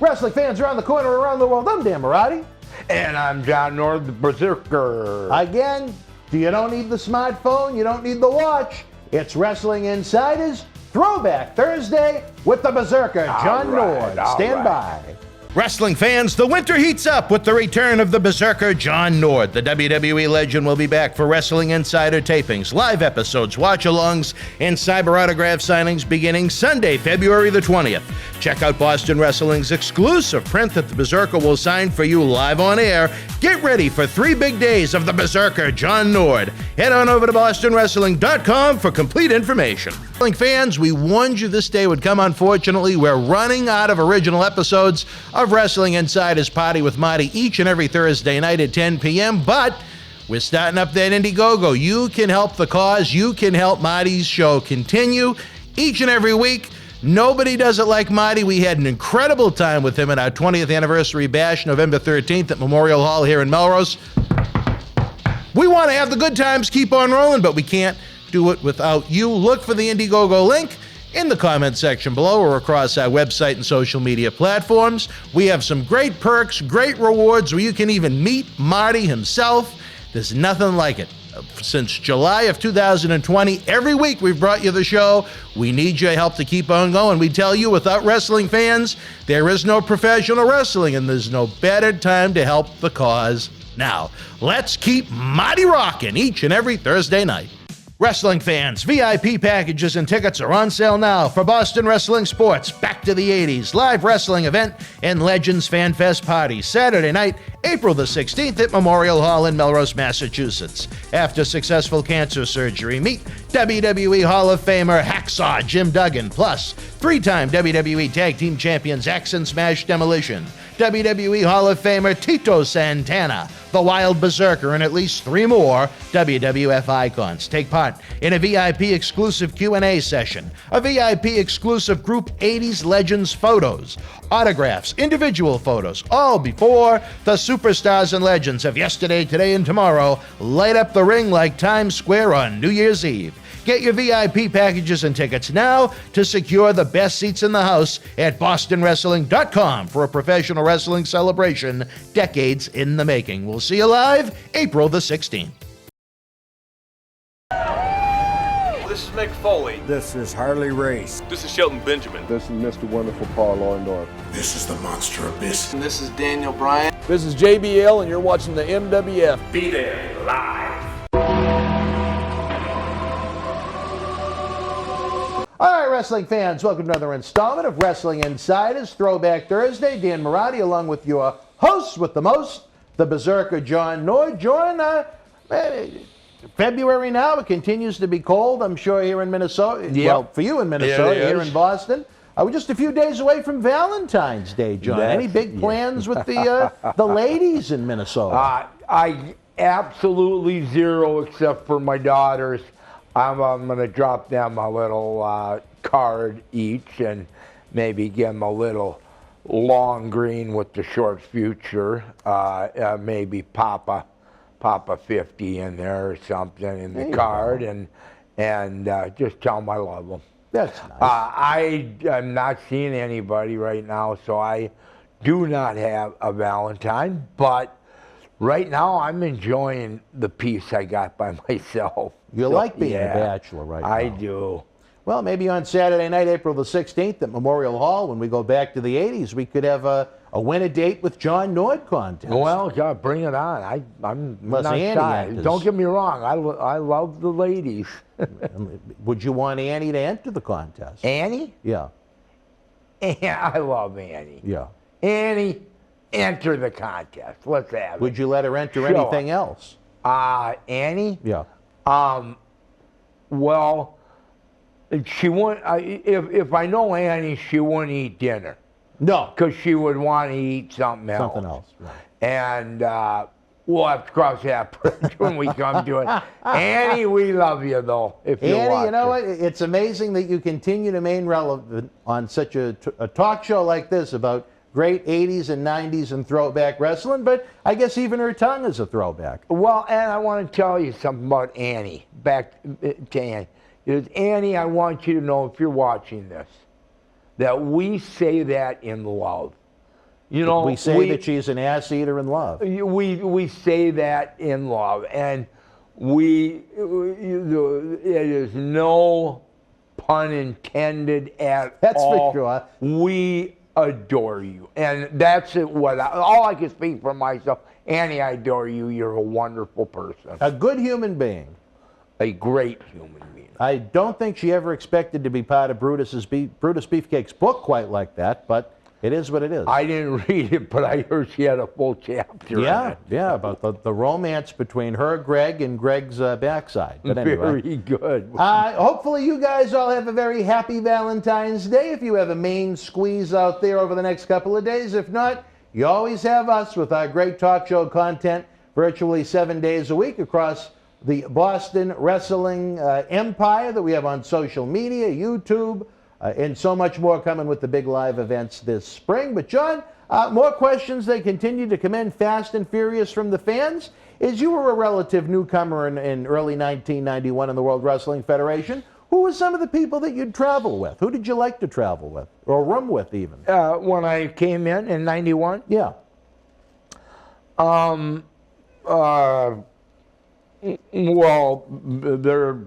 Wrestling fans around the corner, around the world, I'm Dan Marati. And I'm John North, the Berzerker. Again, you don't need the smartphone, you don't need the watch. It's Wrestling Insider's Throwback Thursday with the Berzerker, John Nord. Stand by. Wrestling fans, the winter heats up with the return of the Berzerker, John Nord. The WWE legend will be back for Wrestling Insider tapings, live episodes, watch-alongs, and cyber autograph signings beginning Sunday, February the 20th. Check out Boston Wrestling's exclusive print that the Berzerker will sign for you live on air. Get ready for 3 big days of the Berzerker, John Nord. Head on over to bostonwrestling.com for complete information. Wrestling fans, we warned you this day would come. Unfortunately, we're running out of original episodes of Wrestling Insider's Party with Marty each and every Thursday night at 10 p.m., but we're starting up that Indiegogo. You can help the cause. You can help Marty's show continue each and every week. Nobody does it like Marty. We had an incredible time with him at our 20th anniversary bash, November 13th at Memorial Hall here in Melrose. We want to have the good times keep on rolling, but we can't do it without you. Look for the Indiegogo link in the comment section below or across our website and social media platforms. We have some great perks, great rewards where you can even meet Marty himself. There's nothing like it. Since July of 2020, every week we've brought you the show. We need your help to keep on going. We tell you, without wrestling fans, there is no professional wrestling, and there's no better time to help the cause now. Let's keep Marty rocking each and every Thursday night. Wrestling fans, VIP packages and tickets are on sale now for Boston Wrestling Sports Back to the 80s live wrestling event and Legends Fan Fest party Saturday night, April the 16th at Memorial Hall in Melrose, Massachusetts. After successful cancer surgery, meet WWE Hall of Famer Hacksaw Jim Duggan, plus 3-time WWE Tag Team Champions X and Smash Demolition, WWE Hall of Famer Tito Santana, the Wild Berzerker, and at least 3 more WWF icons. Take part in a VIP exclusive Q&A session, a VIP exclusive Group 80s Legends photos, autographs, individual photos, all before the superstars and legends of yesterday, today, and tomorrow light up the ring like Times Square on New Year's Eve. Get your VIP packages and tickets now to secure the best seats in the house at bostonwrestling.com for a professional wrestling celebration decades in the making. We'll see you live April the 16th. This is Mick Foley. This is Harley Race. This is Shelton Benjamin. This is Mr. Wonderful Paul Orndorff. This is the Monster Abyss. And this is Daniel Bryan. This is JBL, and you're watching the MWF. Be there live. All right, wrestling fans, welcome to another installment of Wrestling Insiders Throwback Thursday. Dan Marati along with your hosts with the most, the Berzerker, John Nord. John, February now, it continues to be cold, I'm sure, here in Minnesota. Yep. Well, for you in Minnesota, here in Boston. We're just a few days away from Valentine's Day, John. Any big plans with the ladies in Minnesota? I absolutely zero, except for my daughters. I'm going to drop them a little card each and maybe give them a little long green with the short future. Maybe pop a 50 in there or something in the card and just tell them I love them. That's nice. I am not seeing anybody right now, so I do not have a Valentine, but right now I'm enjoying the peace I got by myself. You like being a bachelor right now. I do. Well, maybe on Saturday night, April the 16th at Memorial Hall, when we go back to the 80s, we could have a win-a-date with John Nord contest. Well, God, bring it on. I'm not shy. Don't get me wrong. I love the ladies. Would you want Annie to enter the contest? Annie? Yeah. I love Annie. Yeah. Annie, enter the contest. Let's have it. Would you let her enter anything else? Annie? Yeah. Well, she won't. If I know Annie, she wouldn't eat dinner. No. Because she would want to eat something else. Something else, right. And we'll have to cross that bridge when we come to it. Annie, we love you, though, if you Annie, watch you know what? It's amazing that you continue to remain relevant on such a talk show like this about great 80s and 90s and throwback wrestling, but I guess even her tongue is a throwback. Well, and I want to tell you something about Annie. Back to Annie. Annie, I want you to know, if you're watching this, that we say that in love. You know, we say that she's an ass eater in love. We say that in love, and it is no pun intended at all. That's for sure. We adore you, and that's all I can speak for myself. Annie, I adore you. You're a wonderful person. A good human being. A great human being. I don't think she ever expected to be part of Brutus Beefcake's book quite like that, but it is what it is. I didn't read it, but I heard she had a full chapter. Yeah, yeah, about the romance between her, Greg, and Greg's backside. But anyway. Very good. Hopefully you guys all have a very happy Valentine's Day if you have a main squeeze out there over the next couple of days. If not, you always have us with our great talk show content virtually 7 days a week across the Boston wrestling empire that we have on social media, YouTube, and so much more coming with the big live events this spring. But John, more questions. They continue to come in fast and furious from the fans. As you were a relative newcomer in early 1991 in the World Wrestling Federation, who were some of the people that you'd travel with? Who did you like to travel with, or room with even? When I came in 91? Yeah. Well, there,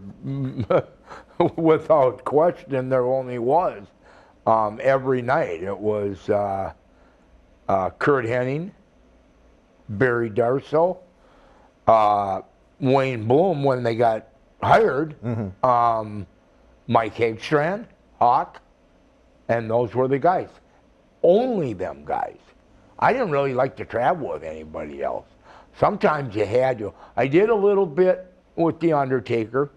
without question, there only was. Every night it was Kurt Hennig, Barry Darsow, Wayne Bloom when they got hired, Mike Hagstrand, Hawk, and those were the guys. Only them guys. I didn't really like to travel with anybody else. Sometimes you had to. I did a little bit with The Undertaker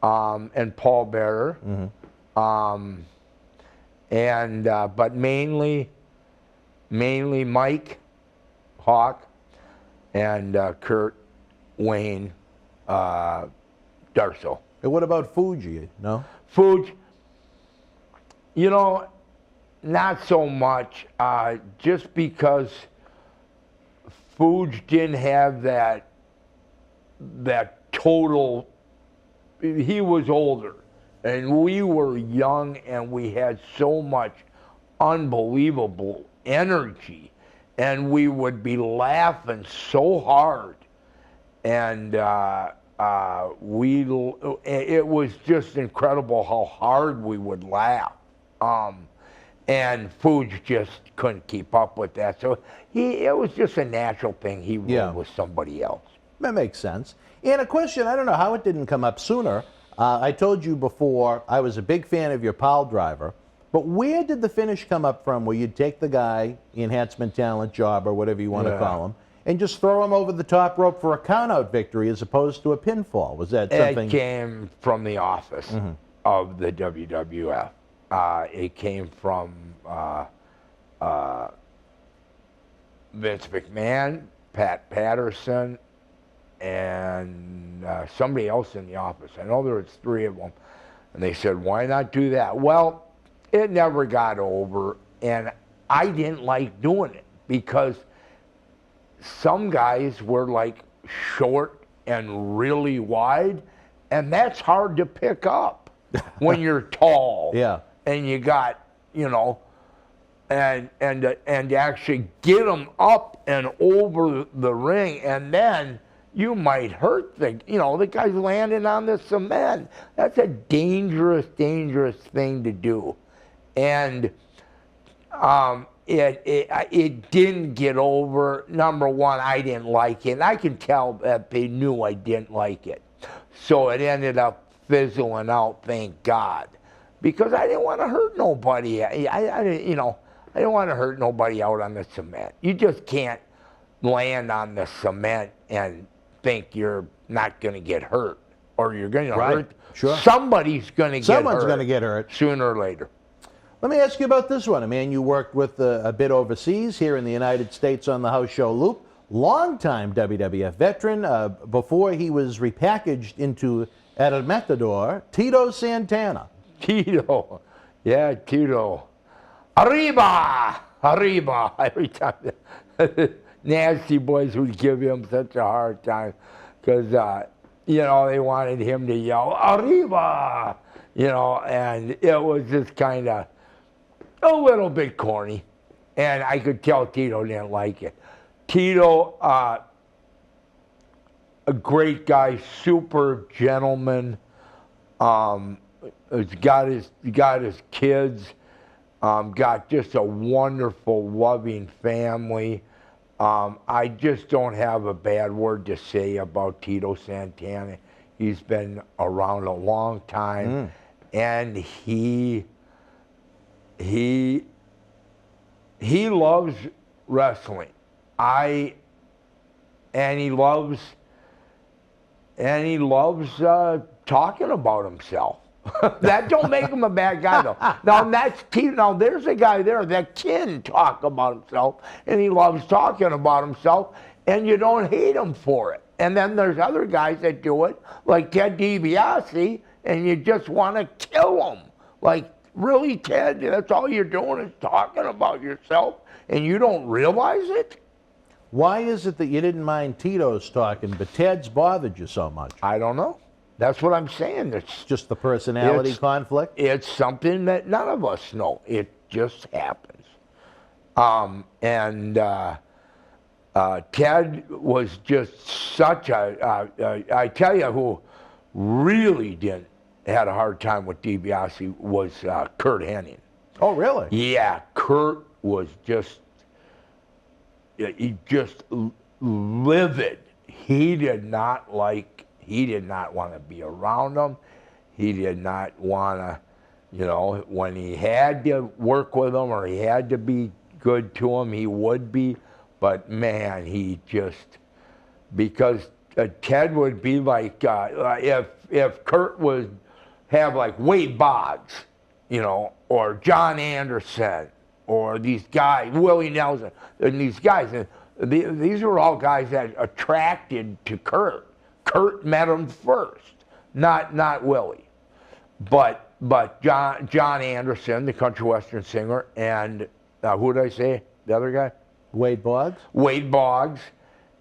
and Paul Bearer, but mainly Mike, Hawk, and Kurt, Wayne, Darsow. And what about Fuji? No? Fuji, you know, not so much, just because Fuji didn't have that total. He was older, and we were young, and we had so much unbelievable energy, and we would be laughing so hard, and it was just incredible how hard we would laugh. And Fuji just couldn't keep up with that. So it was just a natural thing. He rode with somebody else. That makes sense. And a question, I don't know how it didn't come up sooner. I told you before, I was a big fan of your pile driver. But where did the finish come up from where you'd take the guy, the enhancement talent job or whatever you want to call him, and just throw him over the top rope for a count-out victory as opposed to a pinfall? Was that something? It came from the office of the WWF. It came from Vince McMahon, Pat Patterson, and somebody else in the office. I know there was 3 of them. And they said, why not do that? Well, it never got over, and I didn't like doing it because some guys were like short and really wide, and that's hard to pick up when you're tall. Yeah. And you got, you know, and to actually get them up and over the ring, and then you might hurt the guy's landing on the cement. That's a dangerous, dangerous thing to do. And it didn't get over. Number one, I didn't like it. And I can tell that they knew I didn't like it. So it ended up fizzling out, thank God. Because I didn't want to hurt nobody. I didn't want to hurt nobody out on the cement. You just can't land on the cement and think you're not going to get hurt, or you're going to hurt. Sure. Somebody's going to get hurt. Someone's going to get hurt sooner or later. Let me ask you about this one. A man you worked with a bit overseas, here in the United States on the House Show Loop. Longtime WWF veteran, before he was repackaged into El Matador, Tito Santana. Tito. Yeah, Tito. Arriba! Arriba! Every time the nasty boys would give him such a hard time because, they wanted him to yell, Arriba! And it was just kind of a little bit corny. And I could tell Tito didn't like it. Tito, a great guy, super gentleman. He's got his kids. Got just a wonderful, loving family. I just don't have a bad word to say about Tito Santana. He's been around a long time, and he loves wrestling. And he loves talking about himself. That don't make him a bad guy, though. Now that's Tito. Now there's a guy there that can talk about himself, and he loves talking about himself, and you don't hate him for it. And then there's other guys that do it, like Ted DiBiase, and you just want to kill him. Like, really, Ted? That's all you're doing is talking about yourself, and you don't realize it? Why is it that you didn't mind Tito's talking, but Ted's bothered you so much? I don't know. That's what I'm saying. It's Just the personality conflict? It's something that none of us know. It just happens. Ted was just such I tell you who really had a hard time with DiBiase was Curt Hennig. Oh, really? Yeah, Curt was just livid. He did not want to be around him. He did not want to, when he had to work with him or he had to be good to him, he would be. But man, because Ted would be like, if Curt would have like Wade Boggs, or John Anderson, or these guys, Willie Nelson, and these guys, these were all guys that attracted to Curt. Curt met him first, not Willie, but John Anderson, the country western singer, and who did I say? The other guy? Wade Boggs? Wade Boggs,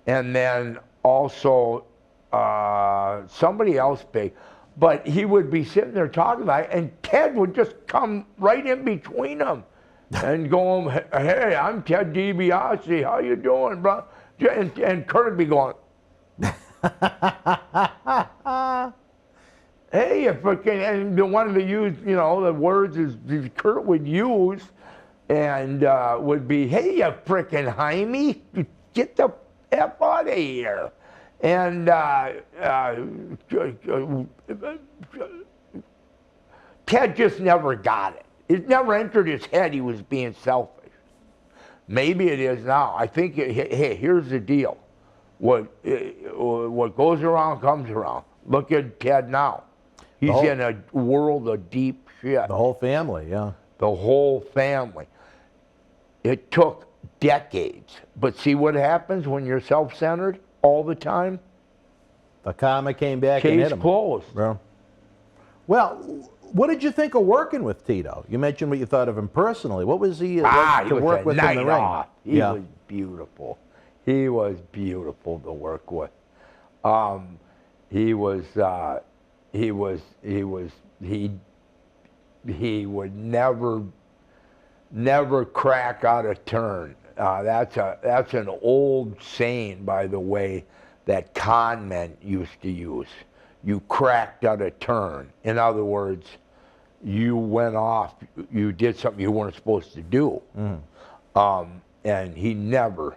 and then also somebody else big. But he would be sitting there talking about it, and Ted would just come right in between them and go, "Hey, I'm Ted DiBiase. How you doing, bro?" And Curt would be going, "Hey, if I can," and they wanted to use, the words Curt would use, and would be, "Hey, you frickin' Jaime, get the F out of here." And Ted just never got it. It never entered his head he was being selfish. Maybe it is now. I think, hey, here's the deal. What goes around comes around. Look at Ted now. He's in a world of deep shit. The whole family, yeah. The whole family. It took decades. But see what happens when you're self-centered all the time? The karma came back and hit him. Case closed. Yeah. Well, what did you think of working with Tito? You mentioned what you thought of him personally. What was he like to work with in the ring? He was beautiful. He was beautiful to work with. He would never crack out a turn. That's an old saying, by the way, that con men used to use. You cracked out a turn. In other words, you went off, you did something you weren't supposed to do. And he never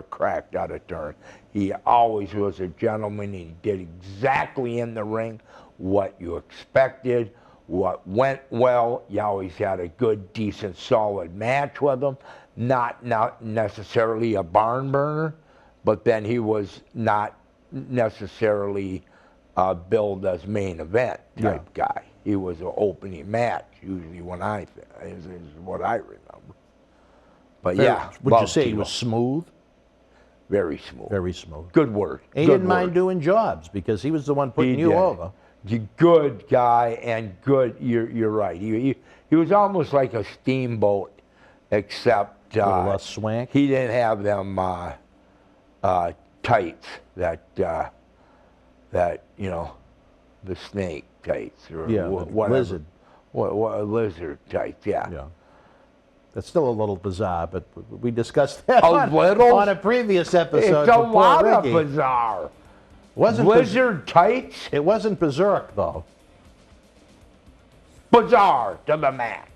cracked out a turn. He always was a gentleman. He did exactly in the ring what you expected, what went well. You always had a good, decent, solid match with him. Not necessarily a barn burner, but then he was not necessarily billed as main event type guy. He was an opening match, usually is what I remember. But Would you say he was smooth? Very smooth. Very smooth. Good word. And he didn't mind doing jobs because he was the one putting you over. Good guy and good. You're right. He was almost like a steamboat, except a little less swank. He didn't have them tights that the snake tights or whatever. Lizard. What lizard tights? Yeah. That's still a little bizarre, but we discussed that little? on a previous episode. It's a before lot of Ricky. bizarre. Wasn't Blizzard tights, It wasn't Berserk, though. bizarre to the max.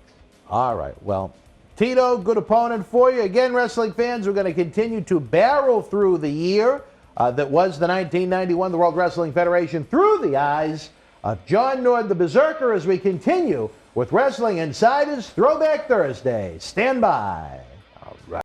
All right, well, Tito, good opponent for you. Again, wrestling fans, we're going to continue to barrel through the year that was the 1991 the World Wrestling Federation through the eyes of John Nord, the Berzerker, as we continue with Wrestling Insiders Throwback Thursday. Stand by.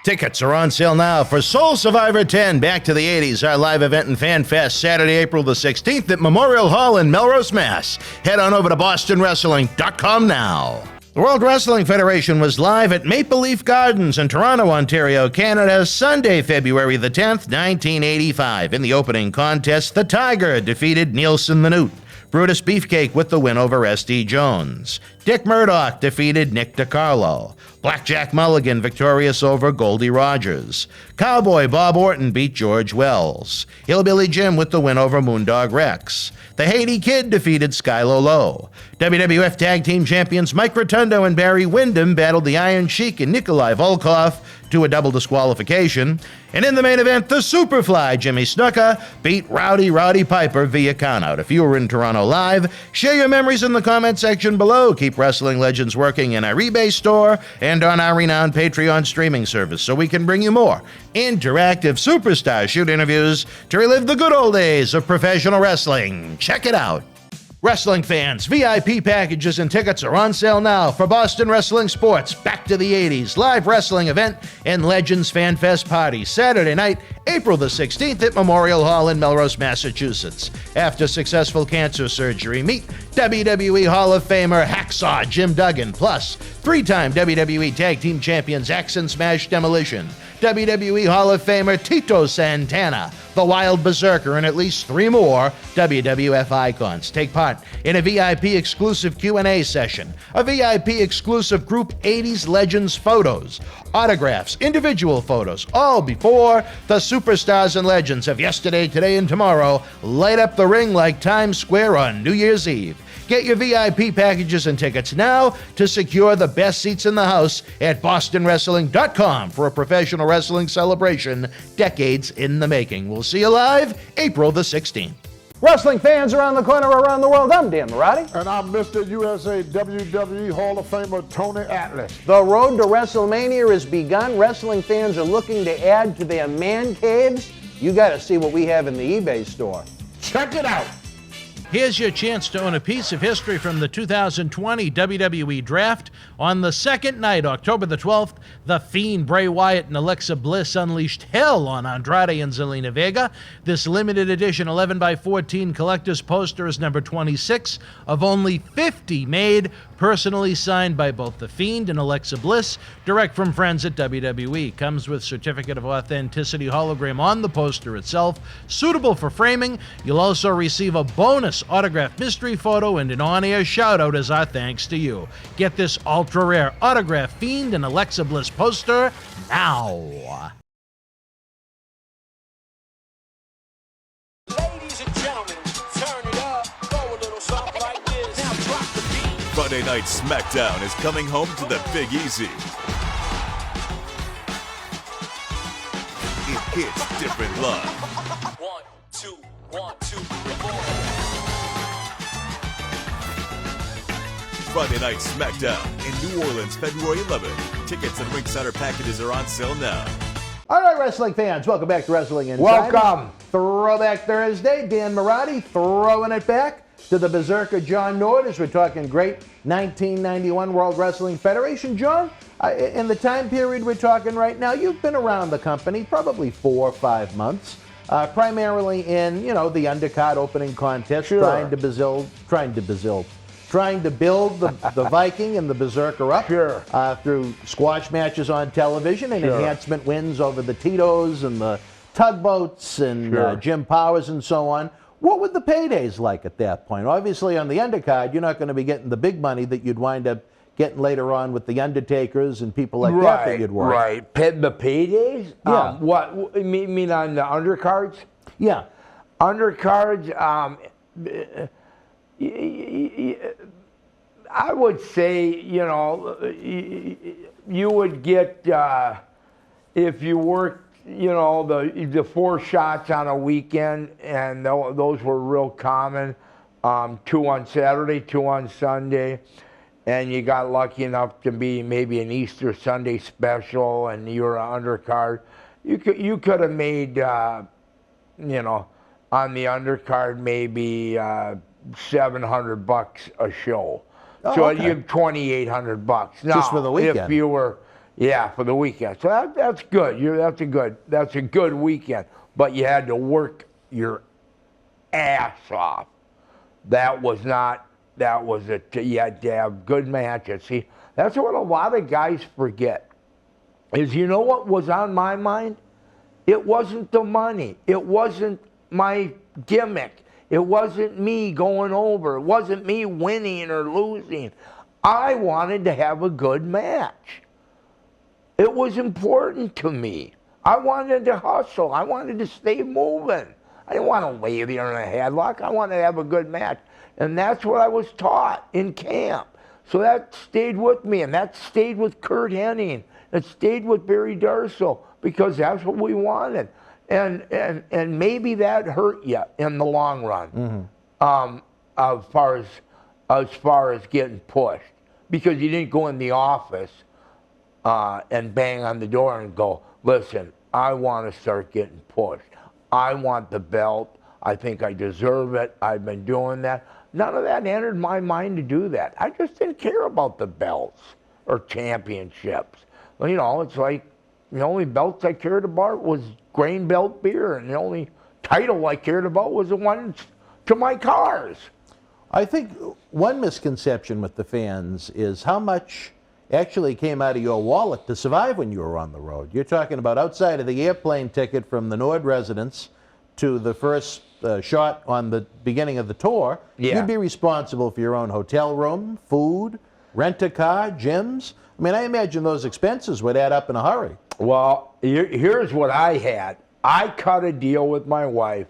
Tickets are on sale now for Soul Survivor 10 Back to the 80s, our live event and fan fest, Saturday, April the 16th at Memorial Hall in Melrose, Mass. Head on over to bostonwrestling.com now. The World Wrestling Federation was live at Maple Leaf Gardens in Toronto, Ontario, Canada, Sunday, February the 10th, 1985. In the opening contest, the Tiger defeated Nielsen the Newt. Brutus Beefcake with the win over S.D. Jones. Dick Murdoch defeated Nick DiCarlo. Blackjack Mulligan victorious over Goldie Rogers. Cowboy Bob Orton beat George Wells. Hillbilly Jim with the win over Moondog Rex. The Haiti Kid defeated Skylo Low. WWF Tag Team Champions Mike Rotundo and Barry Windham battled the Iron Sheik and Nikolai Volkov to a double disqualification. And in the main event, the Superfly Jimmy Snuka beat Roddy Piper via countout. If you were in Toronto live, share your memories in the comment section below. Keep Wrestling Legends working in our eBay store and on our renowned Patreon streaming service so we can bring you more interactive superstar shoot interviews to relive the good old days of professional wrestling. Check it out. Wrestling fans, VIP packages and tickets are on sale now for Boston Wrestling Sports Back to the 80s live wrestling event and Legends Fan Fest party Saturday night, April the 16th at Memorial Hall in Melrose, Massachusetts. After successful cancer surgery, meet WWE Hall of Famer Hacksaw Jim Duggan, plus three-time WWE Tag Team Champions Axe and Smash Demolition, WWE Hall of Famer Tito Santana, the Wild Berzerker, and at least three more WWF icons. Take part in a VIP exclusive Q&A session, a VIP exclusive Group 80s Legends photos, autographs, individual photos, all before the superstars and legends of yesterday, today, and tomorrow light up the ring like Times Square on New Year's Eve. Get your VIP packages and tickets now to secure the best seats in the house at bostonwrestling.com for a professional wrestling celebration decades in the making. We'll see you live April the 16th. Wrestling fans around the corner, around the world, I'm Dan Marotti. And I'm Mr. USA WWE Hall of Famer Tony Atlas. The road to WrestleMania has begun. Wrestling fans are looking to add to their man caves. You got to see what we have in the eBay store. Check it out. Here's your chance to own a piece of history from the 2020 WWE Draft. On the second night, October the 12th, The Fiend, Bray Wyatt, and Alexa Bliss unleashed hell on Andrade and Zelina Vega. This limited edition 11x14 collector's poster is number 26 of only 50 made, personally signed by both The Fiend and Alexa Bliss, direct from friends at WWE. Comes with certificate of authenticity hologram on the poster itself, suitable for framing. You'll also receive a bonus autographed mystery photo and an on-air shout-out as our thanks to you. Get this ultra-rare autographed Fiend and Alexa Bliss poster now. Ladies and gentlemen, turn it up, go a little something like this. Now drop the beat. Friday Night SmackDown is coming home to the Big Easy. It hits different love. 1, 2, 1, 2, 3, 4. Friday Night SmackDown in New Orleans, February 11th. Tickets and Ringsider packages are on sale now. All right, wrestling fans, welcome back to Wrestling Insiders. Welcome. Throwback Thursday. Dan Marotti throwing it back to the Berzerker John Nord as we're talking great 1991 World Wrestling Federation. John, in the time period we're talking right now, you've been around the company probably 4 or 5 months, primarily in, the undercard opening contest, Sure. trying to build the Viking and the Berzerker up Sure. through squash matches on television and Sure. enhancement wins over the Titos and the Tugboats and Sure. Jim Powers and so on. What were the paydays like at that point? Obviously, on the undercard, you're not going to be getting the big money that you'd wind up getting later on with the Undertakers and people like that you'd work. Right. The paydays? Yeah. What? You mean on the undercards? Yeah. Undercards, I would say, would get if you worked, the 4 shots on a weekend, and those were real common. 2 on Saturday, 2 on Sunday, and you got lucky enough to be maybe an Easter Sunday special, and you were an undercard. You could have made, on the undercard maybe $700 a show. Oh, so okay. you have $2,800. Now, Just for the weekend. If you were, for the weekend. So that's good. That's a good weekend. But you had to work your ass off. You had to have good matches. See, that's what a lot of guys forget. Is what was on my mind? It wasn't the money. It wasn't my gimmick. It wasn't me going over. It wasn't me winning or losing. I wanted to have a good match. It was important to me. I wanted to hustle. I wanted to stay moving. I didn't want to lay there in a headlock. I wanted to have a good match. And that's what I was taught in camp. So that stayed with me, and that stayed with Curt Hennig. It stayed with Barry Darsow, because that's what we wanted. And maybe that hurt you in the long run, as far as getting pushed, because you didn't go in the office and bang on the door and go, listen, I want to start getting pushed. I want the belt. I think I deserve it. I've been doing that. None of that entered my mind to do that. I just didn't care about the belts or championships. It's like the only belts I cared about was grain belt beer, and the only title I cared about was the one to my cars. I think one misconception with the fans is how much actually came out of your wallet to survive when you were on the road. You're talking about outside of the airplane ticket from the Nord residence to the first shot on the beginning of the tour, you'd be responsible for your own hotel room, food, rent a car, gyms. I mean, I imagine those expenses would add up in a hurry. Well, here's what I had. I cut a deal with my wife.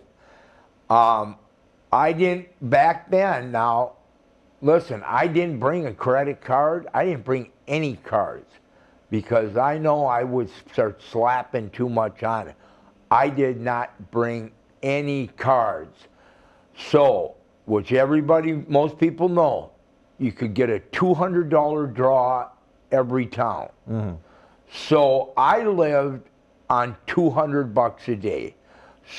I didn't, back then, now, listen, I didn't bring a credit card. I didn't bring any cards, because I know I would start slapping too much on it. I did not bring any cards. So, which most people know, you could get a $200 draw every town. Mm-hmm. So I lived on $200 a day.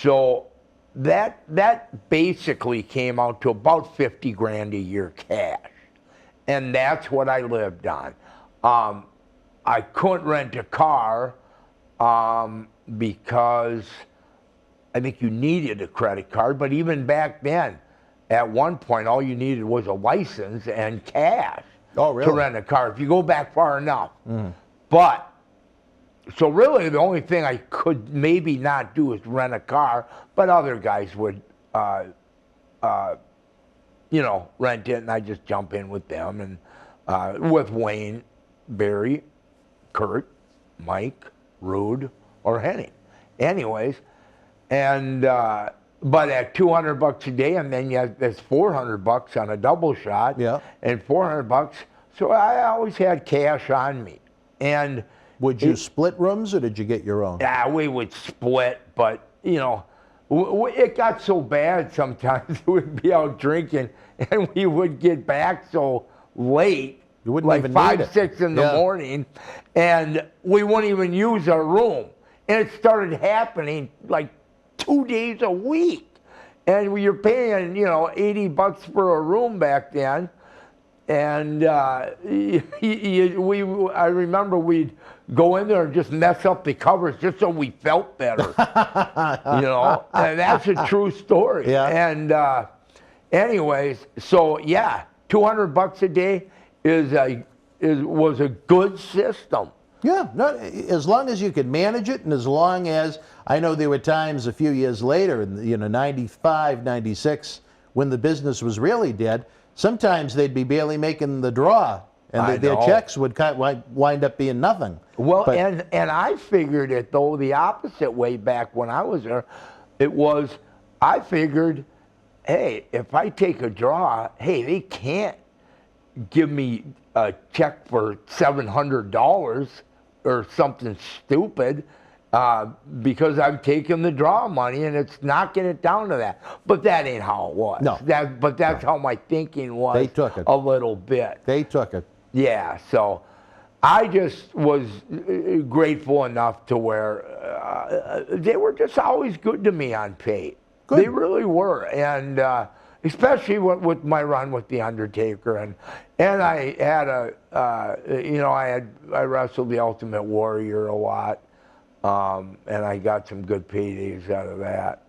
So that basically came out to about 50 grand a year cash. And that's what I lived on. I couldn't rent a car because I think you needed a credit card, but even back then, at one point, all you needed was a license and cash to rent a car, if you go back far enough. Mm. But, so really the only thing I could maybe not do is rent a car, but other guys would, rent it, and I just jump in with them, and with Wayne, Barry, Curt, Mike, Rude, or Hennig. Anyways, and but at $200 a day, and then there's $400 on a double shot, and $400. So I always had cash on me. And would you split rooms, or did you get your own? Yeah, we would split, but it got so bad sometimes we'd be out drinking, and we would get back so late, you wouldn't like even 5, 6 in the morning, and we wouldn't even use our room. And it started happening like 2 days a week. And you're paying, $80 for a room back then. And I remember we'd go in there and just mess up the covers just so we felt better. And that's a true story. Yeah. And anyways, so yeah, $200 a day was a good system. Yeah, as long as you could manage it, and as long as, I know there were times a few years later, in 95, 96, when the business was really dead, sometimes they'd be barely making the draw, and their checks would wind up being nothing. Well, and I figured it, though, the opposite way back when I was there. I figured, hey, if I take a draw, hey, they can't give me a check for $700 or something stupid because I'm taking the draw money and it's knocking it down to that. But that ain't how it was. No. But that's how my thinking was. They took it. A little bit. They took it. Yeah, so I just was grateful enough to where they were just always good to me on Fate. Good. They really were, and especially with my run with The Undertaker, and I had I wrestled the Ultimate Warrior a lot, and I got some good paydays out of that.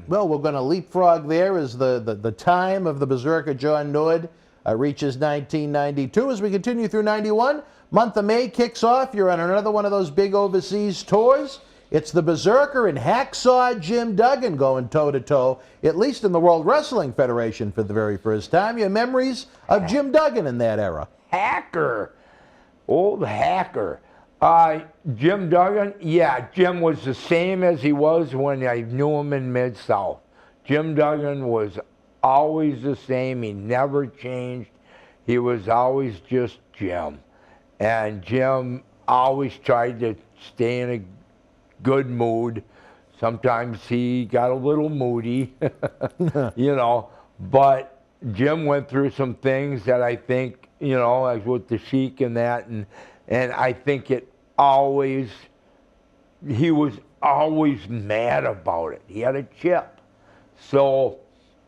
Well, we're going to leapfrog there as the time of the Berzerker John Nord reaches 1992. As we continue through 91, month of May kicks off. You're on another one of those big overseas tours. It's the Berzerker and Hacksaw Jim Duggan going toe-to-toe, at least in the World Wrestling Federation for the very first time. Your memories of Jim Duggan in that era? Hacker. Old Hacker. Jim Duggan, yeah, Jim was the same as he was when I knew him in Mid-South. Jim Duggan was always the same. He never changed. He was always just Jim. And Jim always tried to stay in a good mood. Sometimes he got a little moody, but Jim went through some things that I think, like with the Sheik and that, and I think he was always mad about it. He had a chip. So,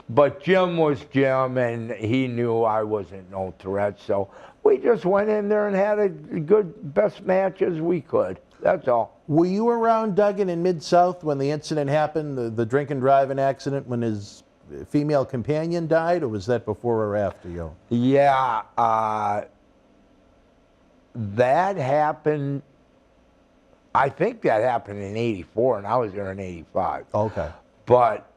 but Jim was Jim, and he knew I wasn't no threat, so we just went in there and had a good, best matches we could. That's all. Were you around Duggan in Mid-South when the incident happened, the drink and driving accident when his female companion died, or was that before or after you? Yeah, that happened, I think that happened in '84, and I was there in '85. Okay. But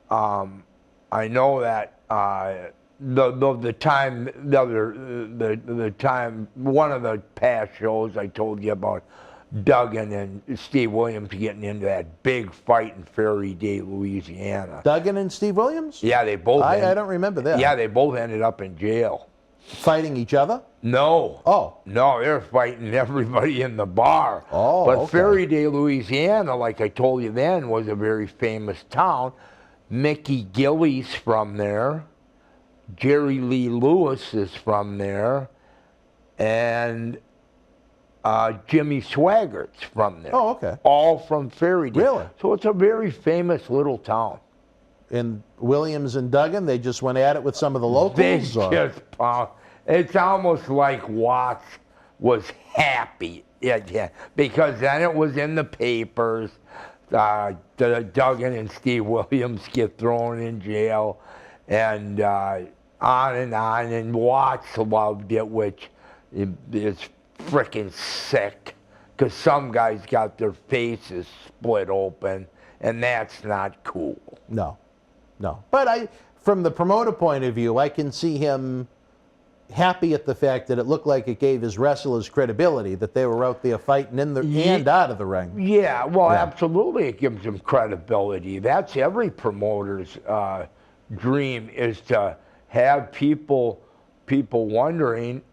I know that the time, one of the past shows I told you about, Duggan and Steve Williams getting into that big fight in Fairy Day, Louisiana. Duggan and Steve Williams? Yeah, they both. I don't remember that. Yeah, they both ended up in jail. Fighting each other? No. Oh. No, they're fighting everybody in the bar. Oh, but okay. Fairy Day, Louisiana, like I told you then, was a very famous town. Mickey Gillies from there. Jerry Lee Lewis is from there. And Jimmy Swaggart's from there. Oh, okay. All from Fairy Day. Really? So it's a very famous little town. And Williams and Duggan, they just went at it with some of the locals? They or? just, it's almost like Watts was happy. Yeah, because then it was in the papers. Duggan and Steve Williams get thrown in jail, and on, and Watts loved it, which is freaking sick, because some guys got their faces split open, and that's not cool. No. But from the promoter point of view, I can see him happy at the fact that it looked like it gave his wrestlers credibility, that they were out there fighting in the and out of the ring. Yeah, well, absolutely, it gives them credibility. That's every promoter's dream, is to have people wondering,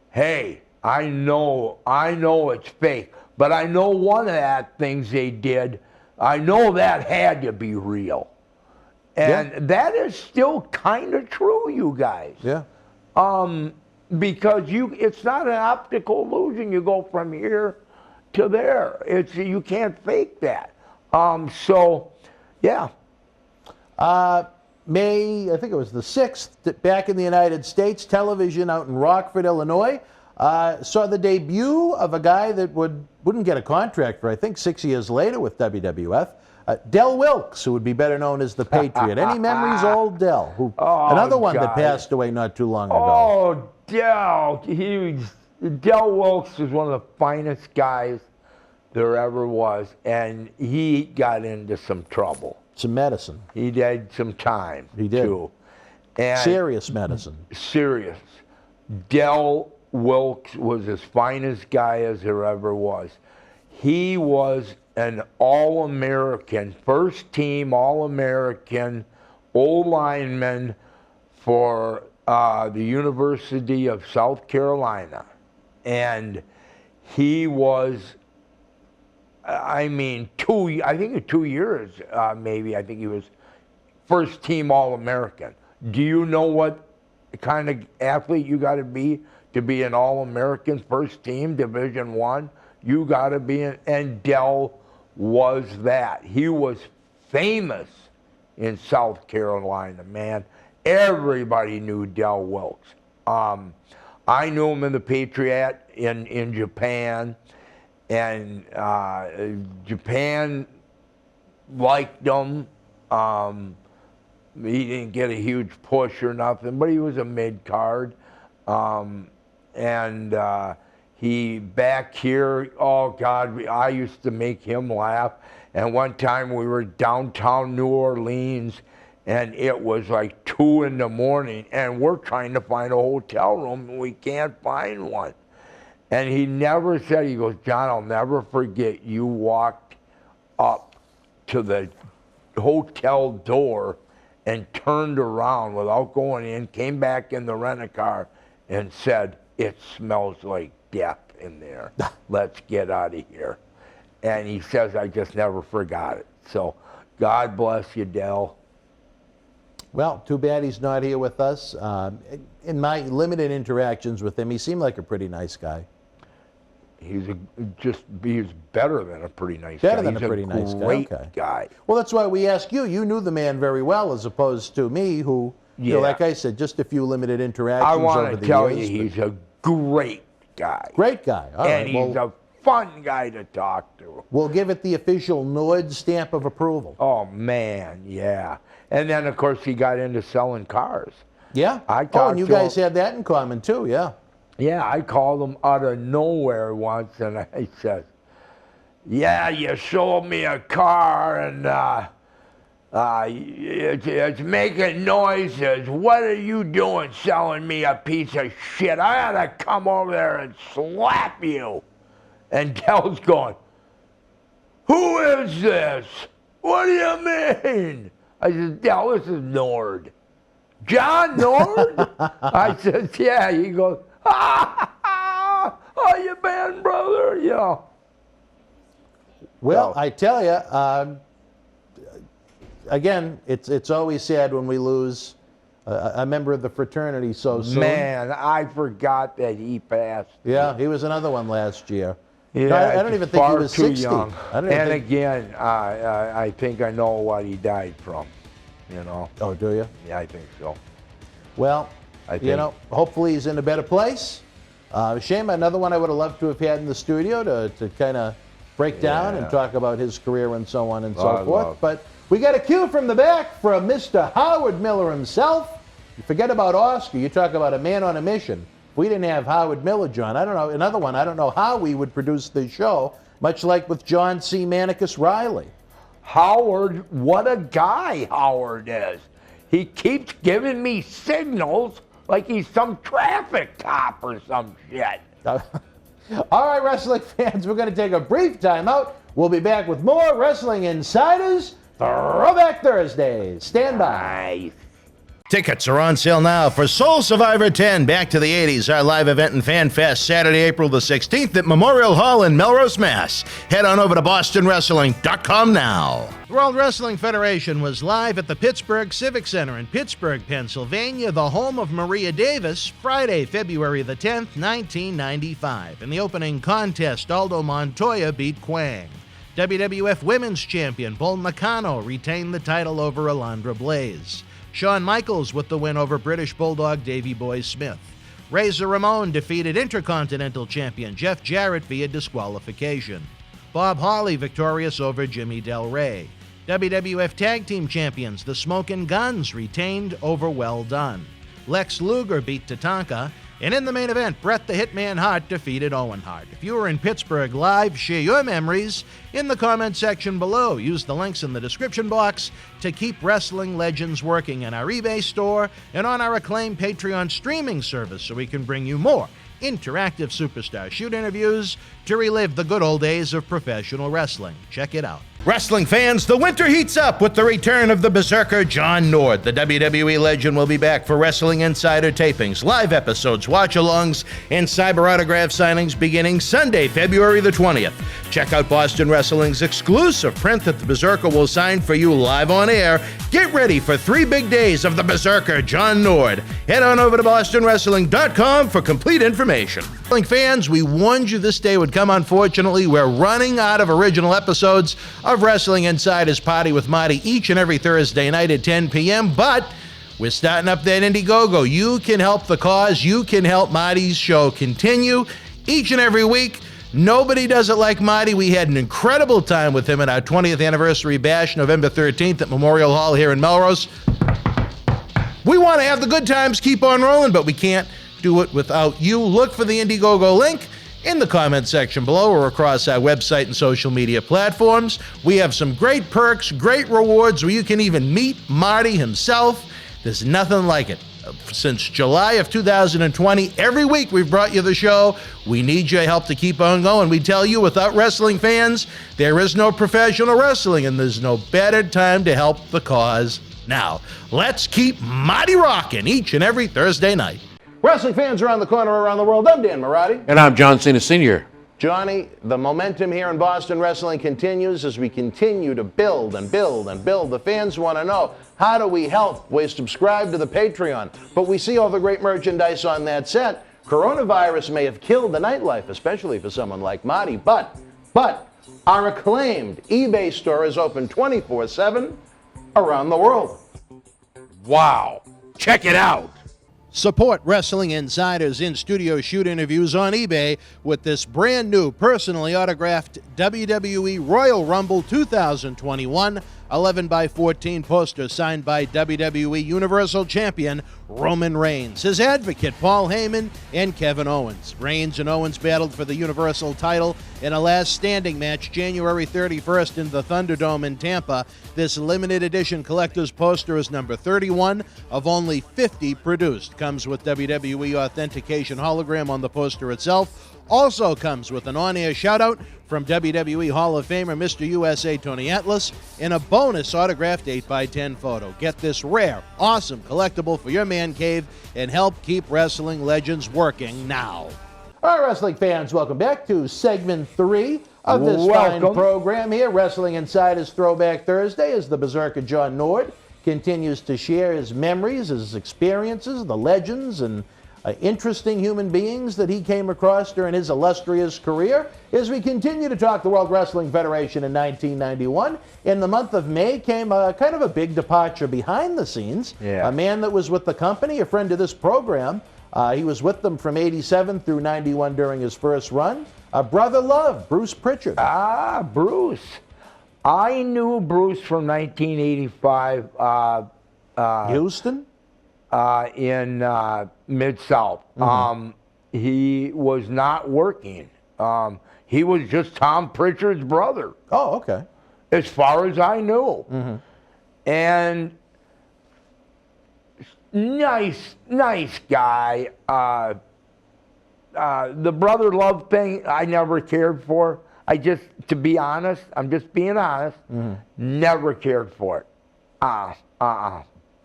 hey, I know it's fake, but I know one of that things they did, I know that had to be real. And that is still kind of true, you guys. Yeah. Because it's not an optical illusion. You go from here to there. You can't fake that. So, yeah. May, I think it was the 6th, back in the United States, television out in Rockford, Illinois, saw the debut of a guy that wouldn't get a contract for, I think, 6 years later with WWF. Del Wilkes, who would be better known as the Patriot. Any memories of old Del? Another one that passed away not too long ago. Oh, Del. Del Wilkes was one of the finest guys there ever was, and he got into some trouble. Some medicine. He did some time. He did. Too. And serious medicine. Serious. Del Wilkes was as fine a guy as there ever was. He was an All-American, first team All-American, O-lineman for the University of South Carolina. And he was, I think 2 years, maybe. I think he was first team All-American. Do you know what kind of athlete you got to be an All-American first team, Division I? You got to be and Dell was that. He was famous in South Carolina, man. Everybody knew Dell Wilkes. I knew him in the Patriot in Japan, and Japan liked him. He didn't get a huge push or nothing, but he was a mid-card. He back here, oh God, I used to make him laugh. And one time we were downtown New Orleans, and it was like 2 in the morning, and we're trying to find a hotel room, and we can't find one. And he never said, he goes, John, I'll never forget, you walked up to the hotel door and turned around without going in, came back in the rent-a-car and said, it smells like death in there. Let's get out of here. And he says, I just never forgot it. So God bless you, Dell. Well, too bad he's not here with us. In my limited interactions with him, he seemed like a pretty nice guy. He's better than a pretty nice guy. Better than a pretty nice guy. Great guy. Well, that's why we ask you. You knew the man very well, as opposed to me, who, you know, like I said, just a few limited interactions I over want the to tell years, you, he's a great guy. Great guy. All and right, he's a fun guy to talk to. We'll give it the official Nord stamp of approval. Oh, man, yeah. And then, of course, he got into selling cars. Yeah? And you guys had that in common, too, yeah. Yeah, I called him out of nowhere once, and I said, yeah, you sold me a car, and it's making noises. What are you doing selling me a piece of shit? I ought to come over there and slap you. And Dell's going, who is this? What do you mean? I said, Dell, this is Nord. John Nord? I said, yeah. He goes, how you been, brother? You know. Well, I tell you, again, it's always sad when we lose a member of the fraternity so soon. Man, I forgot that he passed. Yeah, he was another one last year. Yeah, no, I don't even think he was too 60. young. And again, I think I know what he died from. You know. Oh, do you? Yeah, I think so. Well, you know, hopefully he's in a better place. Shame, another one I would have loved to have had in the studio to kind of break down and talk about his career and so on and so forth. But we got a cue from the back from Mr. Howard Miller himself. You forget about Oscar. You talk about a man on a mission. If we didn't have Howard Miller, John, I don't know, another one, I don't know how we would produce this show, much like with John C. Manicus Riley. Howard, what a guy Howard is. He keeps giving me signals like he's some traffic cop or some shit. All right, wrestling fans, we're going to take a brief time out. We'll be back with more Wrestling Insiders Throwback Thursdays. Stand by. Nice. Tickets are on sale now for Soul Survivor 10 Back to the 80s, our live event and fan fest Saturday, April the 16th at Memorial Hall in Melrose, Mass. Head on over to BostonWrestling.com now. The World Wrestling Federation was live at the Pittsburgh Civic Center in Pittsburgh, Pennsylvania, the home of Maria Davis, Friday, February the 10th, 1995. In the opening contest, Aldo Montoya beat Quang. WWF Women's Champion Bull Nakano retained the title over Alundra Blaze. Shawn Michaels with the win over British Bulldog Davey Boy Smith. Razor Ramon defeated Intercontinental Champion Jeff Jarrett via disqualification. Bob Holly victorious over Jimmy Del Rey. WWF Tag Team Champions the Smokin' Guns retained over Well Done. Lex Luger beat Tatanka. And in the main event, Bret the Hitman Hart defeated Owen Hart. If you were in Pittsburgh live, share your memories in the comment section below. Use the links in the description box to keep Wrestling Legends working in our eBay store and on our acclaimed Patreon streaming service so we can bring you more interactive superstar shoot interviews to relive the good old days of professional wrestling. Check it out. Wrestling fans, the winter heats up with the return of the Berzerker John Nord. The WWE legend will be back for Wrestling Insider tapings, live episodes, watch-alongs, and cyber autograph signings beginning Sunday, February the 20th. Check out Boston Wrestling's exclusive print that the Berzerker will sign for you live on air. Get ready for 3 big days of the Berzerker John Nord. Head on over to bostonwrestling.com for complete information. Wrestling fans, we warned you this day would come. Unfortunately, we're running out of original episodes of Wrestling Insider's Party with Marty each and every Thursday night at 10 p.m., but we're starting up that Indiegogo. You can help the cause. You can help Marty's show continue each and every week. Nobody does it like Marty. We had an incredible time with him at our 20th anniversary bash, November 13th at Memorial Hall here in Melrose. We want to have the good times keep on rolling, but we can't do it without you. Look for the Indiegogo link in the comment section below or across our website and social media platforms. We have some great perks, great rewards where you can even meet Marty himself. There's nothing like it. Since July of 2020, every week we've brought you the show. We need your help to keep on going. We tell you, without wrestling fans, there is no professional wrestling, and there's no better time to help the cause now. Let's keep Marty rocking each and every Thursday night. Wrestling fans around the corner, around the world, I'm Dan Marotti. And I'm John Cena Sr. Johnny, the momentum here in Boston Wrestling continues as we continue to build and build and build. The fans want to know, how do we help? We subscribe to the Patreon, but we see all the great merchandise on that set. Coronavirus may have killed the nightlife, especially for someone like Marty, but our acclaimed eBay store is open 24/7 around the world. Wow. Check it out. Support Wrestling Insider's in-studio shoot interviews on eBay with this brand new personally autographed WWE Royal Rumble 2021 11x14 poster signed by WWE Universal Champion Roman Reigns, his advocate Paul Heyman, and Kevin Owens. Reigns and Owens battled for the Universal title in a last standing match January 31st in the Thunderdome in Tampa. This limited edition collector's poster is number 31 of only 50 produced. Comes with WWE authentication hologram on the poster itself. Also comes with an on-air shout-out from WWE Hall of Famer Mr. USA Tony Atlas and a bonus autographed 8x10 photo. Get this rare, awesome collectible for your man cave and help keep wrestling legends working now. All right, wrestling fans, welcome back to segment 3 of this fine program here. Wrestling Insider's Throwback Thursday as the Berzerker John Nord continues to share his memories, his experiences, the legends, and interesting human beings that he came across during his illustrious career. As we continue to talk the World Wrestling Federation in 1991, in the month of May came kind of a big departure behind the scenes. Yeah. A man that was with the company, a friend of this program. He was with them from 87 through 91 during his first run. Brother Love, Bruce Prichard. Bruce. I knew Bruce from 1985. Houston? In Mid-South. He was not working. He was just Tom Prichard's brother. Oh, okay. As far as I knew. And nice guy. The brother love thing, I never cared for. To be honest, I'm just being honest, never cared for it.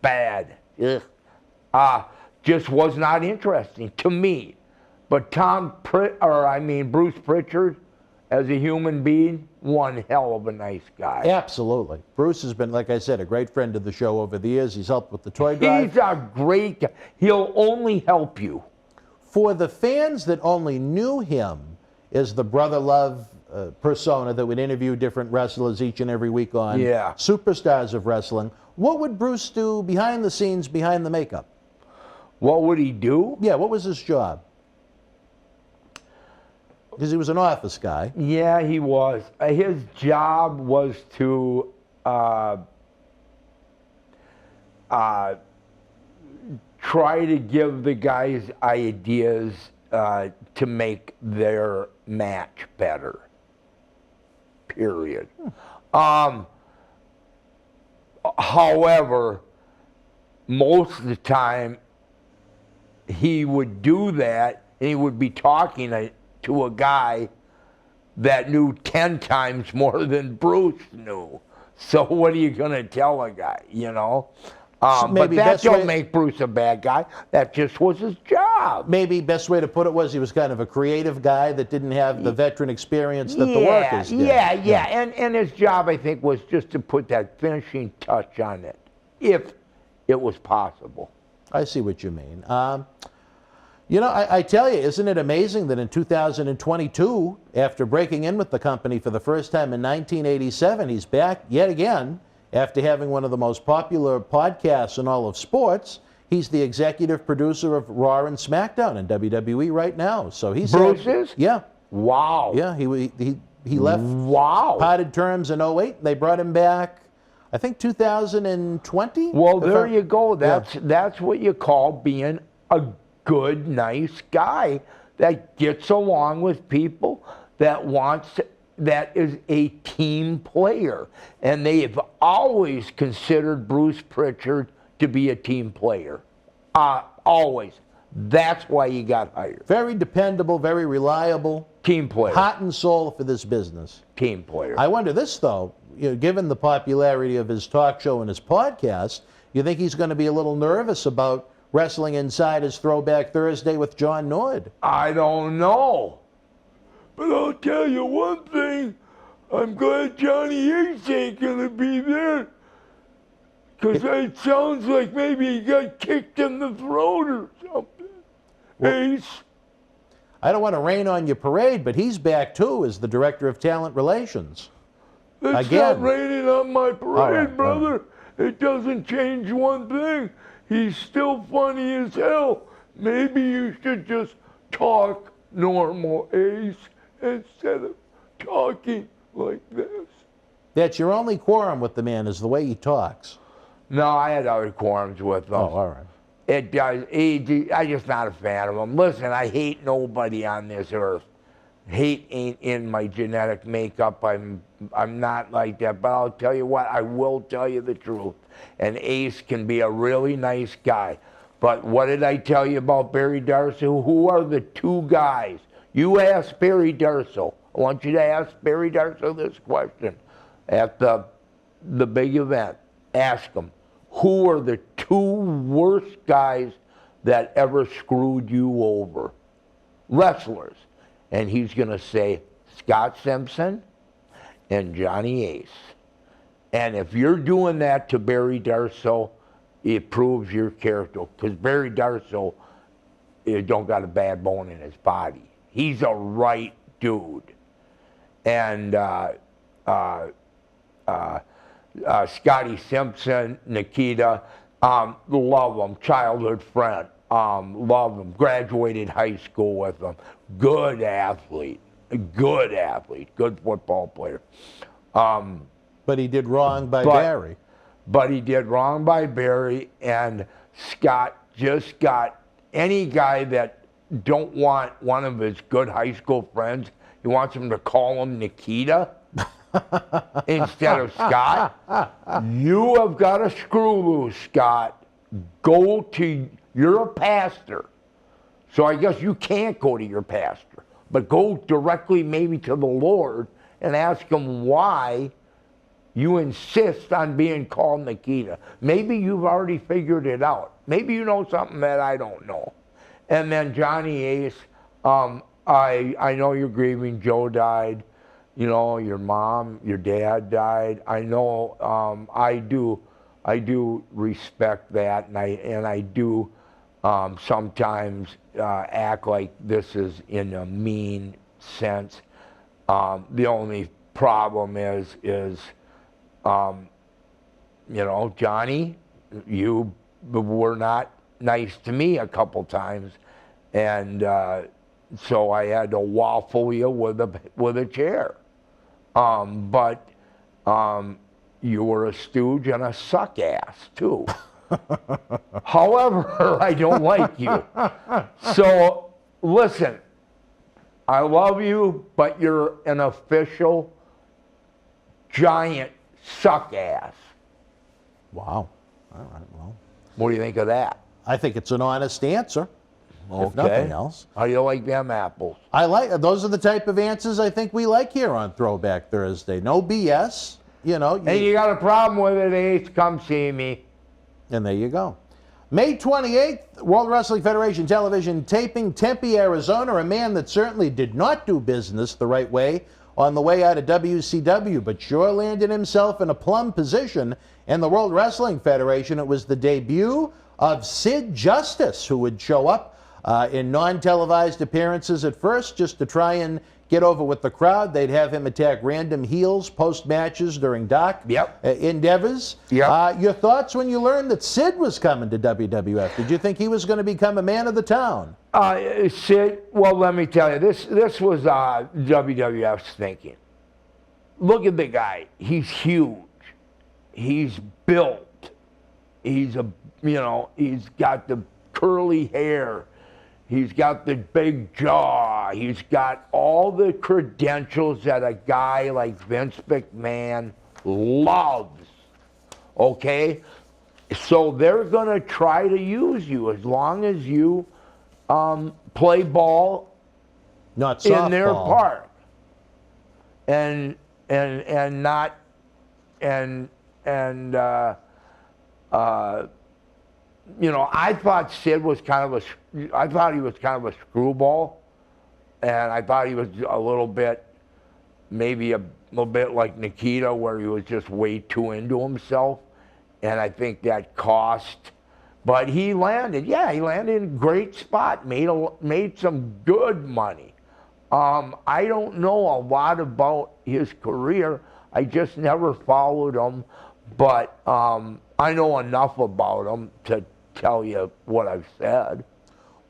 Bad. Ugh. Just was not interesting to me. But Bruce Prichard, as a human being, one hell of a nice guy. Absolutely. Bruce has been, like I said, a great friend of the show over the years. He's helped with the toy drive. He's a great guy. He'll only help you. For the fans that only knew him as the Brother Love persona that would interview different wrestlers each and every week on Superstars of Wrestling, what would Bruce do behind the scenes, behind the makeup? What would he do? Yeah, what was his job? Because he was an office guy. Yeah, he was. His job was to try to give the guys ideas to make their match better. Period. However, most of the time, he would do that, and he would be talking to a guy that knew 10 times more than Bruce knew. So what are you going to tell a guy, you know? But that don't make Bruce a bad guy. That just was his job. Maybe best way to put it was he was kind of a creative guy that didn't have the veteran experience that the workers did. Yeah. And his job, I think, was just to put that finishing touch on it, if it was possible. I see what you mean. You know, I tell you, isn't it amazing that in 2022, after breaking in with the company for the first time in 1987, he's back yet again after having one of the most popular podcasts in all of sports. He's the executive producer of Raw and SmackDown in WWE right now. So he's Bruce is? Yeah. Wow. Yeah, he left. Wow. Parted terms in 08. They brought him back, I think 2020. Well, there you go. That's what you call being a good, nice guy that gets along with people, that is a team player. And they've always considered Bruce Prichard to be a team player. Always. That's why he got hired. Very dependable, very reliable. Team player. Heart and soul for this business. Team player. I wonder this, though, you know, given the popularity of his talk show and his podcast, you think he's going to be a little nervous about Wrestling Insider's Throwback Thursday with John Nord? I don't know. But I'll tell you one thing. I'm glad Johnny Ace ain't going to be there. Because it sounds like maybe he got kicked in the throat or something. Well, Ace. I don't want to rain on your parade, but he's back, too, as the Director of Talent Relations. It's Again. not raining on my parade, right, brother. It doesn't change one thing. He's still funny as hell. Maybe you should just talk normal, Ace, instead of talking like this. That's your only quorum with the man, is the way he talks. No, I had other quorums with him. Oh, all right. It does. I'm just not a fan of him. Listen, I hate nobody on this earth. Hate ain't in my genetic makeup. I'm not like that. But I'll tell you what, I will tell you the truth. And Ace can be a really nice guy. But what did I tell you about Barry Darsow? Who are the two guys? You ask Barry Darsow. I want you to ask Barry Darsow this question at the big event. Ask him, who are the two worst guys that ever screwed you over? Wrestlers. And he's going to say Scott Simpson and Johnny Ace. And if you're doing that to Barry Darsow, it proves your character. Because Barry Darsow don't got a bad bone in his body. He's a right dude. And Scotty Simpson, Nikita, love him, childhood friend, love him, graduated high school with him, good athlete, good football player. But he did wrong by Barry. But he did wrong by Barry, and Scott just got any guy that don't want one of his good high school friends, he wants him to call him Nikita instead of Scott. You have got a screw loose, Scott. You're a pastor. So I guess you can't go to your pastor, but go directly maybe to the Lord and ask him why you insist on being called Nikita. Maybe you've already figured it out. Maybe you know something that I don't know. And then Johnny Ace, I know you're grieving. Joe died. You know, your mom, your dad died. I know. I do respect that, and I do sometimes act like this is in a mean sense. The only problem is you know, Johnny, you were not nice to me a couple times, and so I had to waffle you with a chair. But you were a stooge and a suck ass too. However, I don't like you. So listen, I love you, but you're an official giant suck ass. Wow. All right, well. What do you think of that? I think it's an honest answer. if nothing else. How do you like them apples? Those are the type of answers I think we like here on Throwback Thursday. No BS, you know. Hey, you got a problem with it, Ace? Come see me. And there you go. May 28th, World Wrestling Federation television taping, Tempe, Arizona. A man that certainly did not do business the right way on the way out of WCW, but sure landed himself in a plum position in the World Wrestling Federation. It was the debut of Sid Justice, who would show up in non-televised appearances at first just to try and get over with the crowd. They'd have him attack random heels post-matches during dark endeavors. Your thoughts when you learned that Sid was coming to WWF? Did you think he was going to become a man of the town? Sid, well, let me tell you, this was WWF's thinking. Look at the guy. He's huge. He's built. He's he's got the curly hair. He's got the big jaw. He's got all the credentials that a guy like Vince McMahon loves, okay? So they're going to try to use you as long as you play ball not in their park. And not, I thought Sid was I thought he was kind of a screwball, and I thought he was a little bit, maybe a little bit like Nikita, where he was just way too into himself, and I think that cost. But he landed, he landed in a great spot, made some good money. I don't know a lot about his career. I just never followed him, but I know enough about him to tell you what I've said.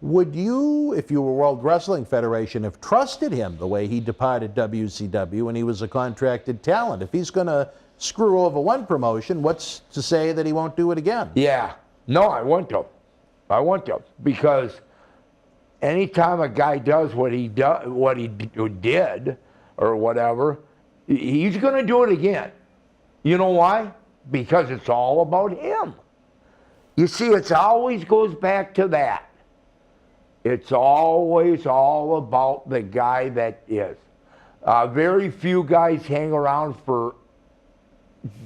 Would you, if you were World Wrestling Federation, have trusted him the way he departed WCW when he was a contracted talent? If he's going to screw over one promotion, what's to say that he won't do it again? Yeah. No, I want to. Because anytime a guy does what he did or whatever, he's going to do it again. You know why? Because it's all about him. You see, it always goes back to that. It's always all about the guy that is. Very few guys hang around for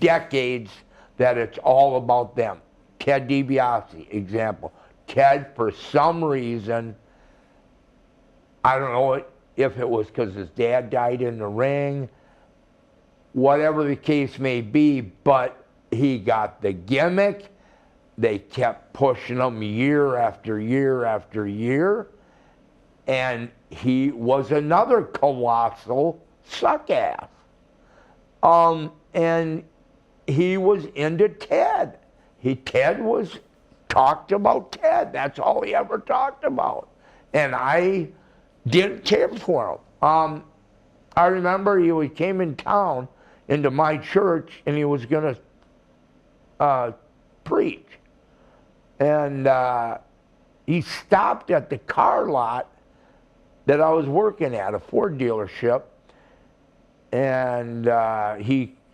decades that it's all about them. Ted DiBiase, example. Ted, for some reason, I don't know if it was because his dad died in the ring, whatever the case may be, but he got the gimmick. They kept pushing him year after year after year, and he was another colossal suck-ass. And he was into Ted. Ted was talked about Ted. That's all he ever talked about. And I didn't care for him. I remember he came in town into my church, and he was going to preach. And he stopped at the car lot that I was working at, a Ford dealership, and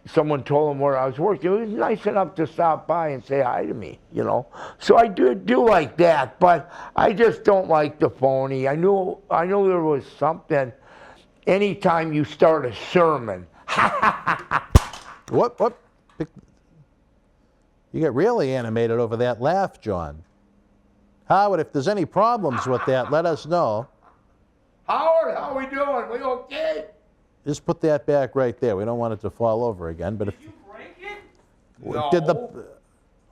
someone told him where I was working. He was nice enough to stop by and say hi to me, you know. So I do like that, but I just don't like the phony. I knew there was something. Anytime you start a sermon, What? You get really animated over that laugh, John. Howard, if there's any problems with that, let us know. Howard, how we doing? We okay? Just put that back right there. We don't want it to fall over again. But Did you break it? No.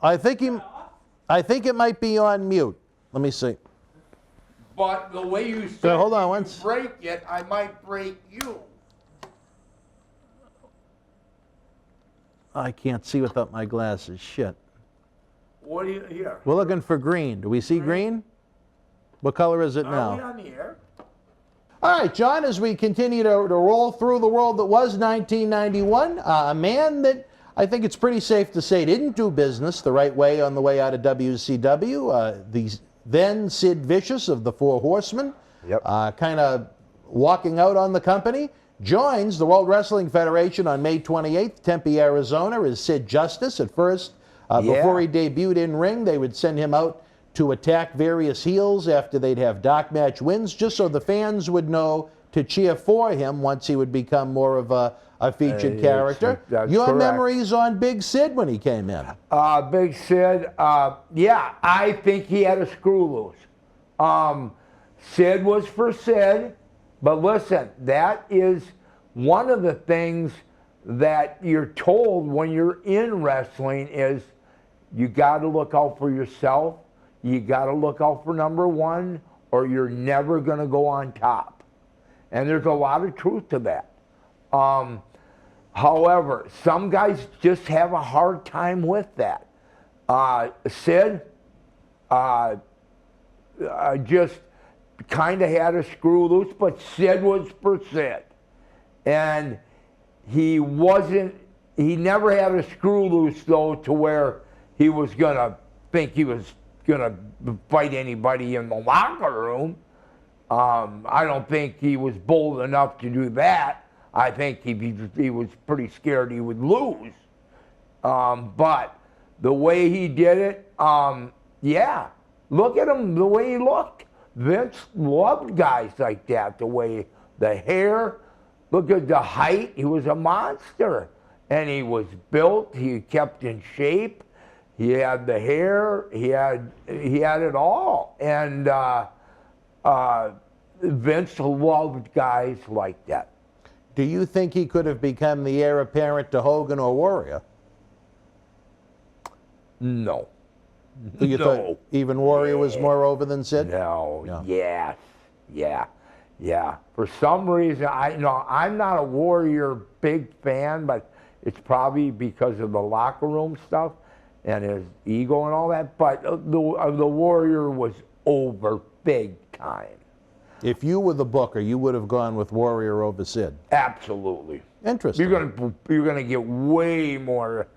I think it might be on mute. Let me see. But the way you said hold on you once. break it, I might break you. I can't see without my glasses. Shit. What do you here? We're looking for green. Do we see green? What color is it now? Are we on the air? All right, John, as we continue to roll through the world that was 1991, a man that I think it's pretty safe to say didn't do business the right way on the way out of WCW. The then Sid Vicious of the Four Horsemen, kind of walking out on the company, joins the World Wrestling Federation on May 28th, Tempe, Arizona, as Sid Justice. At first, before he debuted in ring, they would send him out to attack various heels after they'd have dark match wins, just so the fans would know to cheer for him once he would become more of a featured character. That's Your correct. memories on Big Sid when he came in? Big Sid, yeah, I think he had a screw loose. Sid was for Sid, but listen, that is one of the things that you're told when you're in wrestling is you got to look out for yourself. You got to look out for number one, or you're never going to go on top. And there's a lot of truth to that. However, some guys just have a hard time with that. Sid just kind of had a screw loose, but Sid was for Sid. And he never had a screw loose, though, to where he was going to think he was going to fight anybody in the locker room. I don't think he was bold enough to do that. I think he was pretty scared he would lose. But the way he did it, yeah, look at him, the way he looked. Vince loved guys like that, the way the hair, look at the height. He was a monster. And he was built, he kept in shape. He had the hair, he had it all. And Vince loved guys like that. Do you think he could have become the heir apparent to Hogan or Warrior? No. You thought even Warrior was more over than Sid? No. Yes. Yeah. For some reason, I'm not a Warrior big fan, but it's probably because of the locker room stuff and his ego and all that. But the Warrior was over big time. If you were the booker, you would have gone with Warrior over Sid. Absolutely. Interesting. You're gonna get way more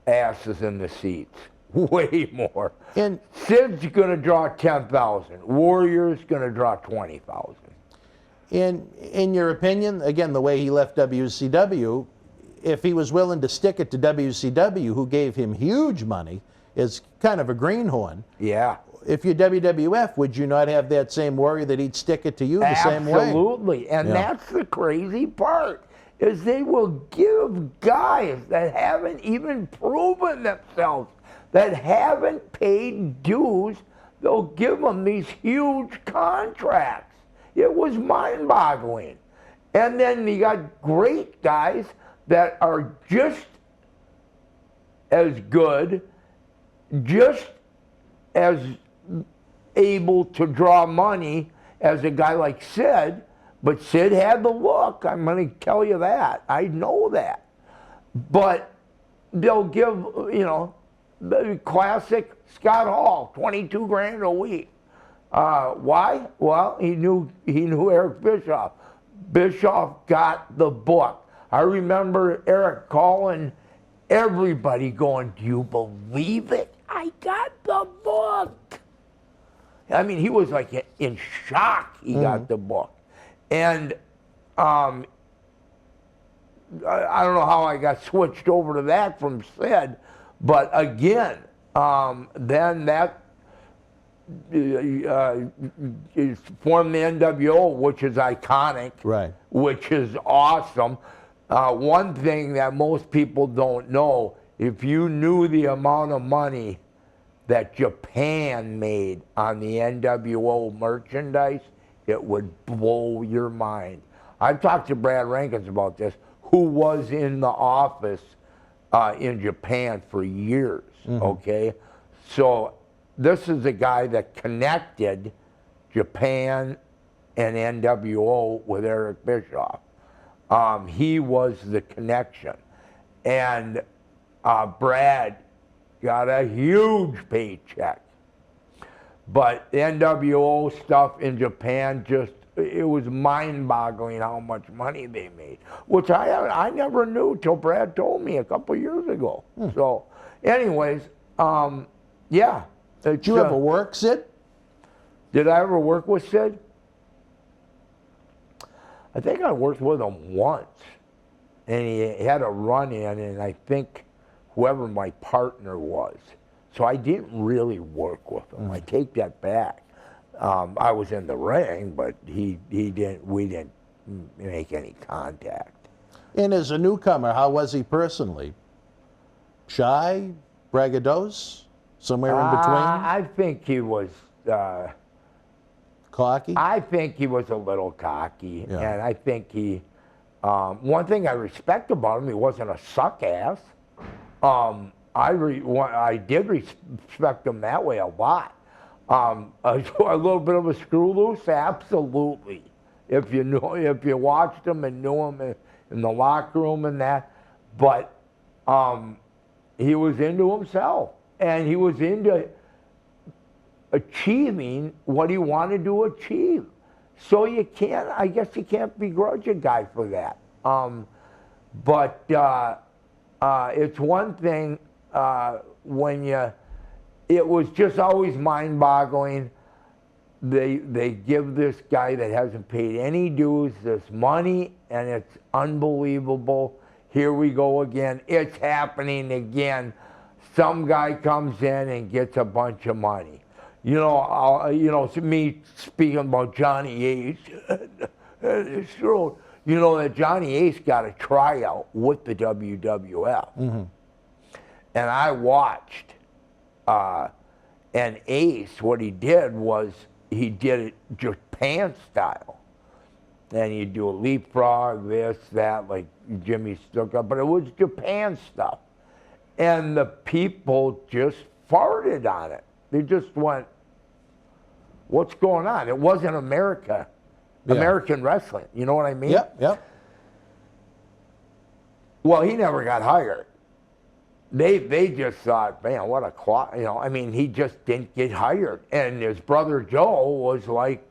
asses in the seats. Way more. And Sid's gonna draw 10,000. Warrior's gonna draw 20,000. in your opinion, again, the way he left WCW, if he was willing to stick it to WCW, who gave him huge money, is kind of a greenhorn. Yeah. If you're WWF, would you not have that same Warrior that he'd stick it to you the same way? Absolutely. And that's the crazy part, is they will give guys that haven't even proven themselves, that haven't paid dues, they'll give them these huge contracts. It was mind-boggling. And then you got great guys that are just as good, just as able to draw money as a guy like Sid, but Sid had the look. I'm going to tell you that. I know that. But they'll give, the classic Scott Hall, 22 grand a week. Why? Well, he knew Eric Bischoff. Bischoff got the book. I remember Eric calling everybody going, "Do you believe it? I got the book." I mean, he was like in shock he got the book. And I don't know how I got switched over to that from Sid, but again, then that formed the NWO, which is iconic, Right. which is awesome. One thing that most people don't know, if you knew the amount of money that Japan made on the NWO merchandise, it would blow your mind. I've talked to Brad Rankins about this, who was in the office in Japan for years, okay? So this is a guy that connected Japan and NWO with Eric Bischoff. He was the connection. And Brad got a huge paycheck. But the NWO stuff in Japan it was mind-boggling how much money they made, which I never knew till Brad told me a couple years ago. So anyways, yeah. Did you ever work, Sid? Did I ever work with Sid? I think I worked with him once. And he had a run-in, and I think whoever my partner was So I didn't really work with him. I take that back. I was in the ring, but we didn't make any contact. And as a newcomer, how was he personally? Shy, braggadocious, somewhere in between? I think he was cocky. I think he was a little cocky, Yeah. and I think he. One thing I respect about him, he wasn't a suck ass. I did respect him that way a lot. A little bit of a screw loose, absolutely. If you watched him and knew him in the locker room and that, but he was into himself, and he was into achieving what he wanted to achieve. So I guess you can't begrudge a guy for that. But it's one thing when it was just always mind-boggling. They give this guy that hasn't paid any dues this money, and it's unbelievable. Here we go again. It's happening again. Some guy comes in and gets a bunch of money. Me speaking about Johnny Ace, it's true. You know that Johnny Ace got a tryout with the WWF. Mm-hmm. And I watched, and Ace, what he did was, he did it Japan style. And he'd do a leapfrog, this, that, like Jimmy Snuka, but it was Japan stuff. And the people just farted on it. They just went, what's going on? It wasn't America, American wrestling. You know what I mean? Yep. Well, he never got hired. They just thought, man, what a he just didn't get hired. And his brother Joe was like,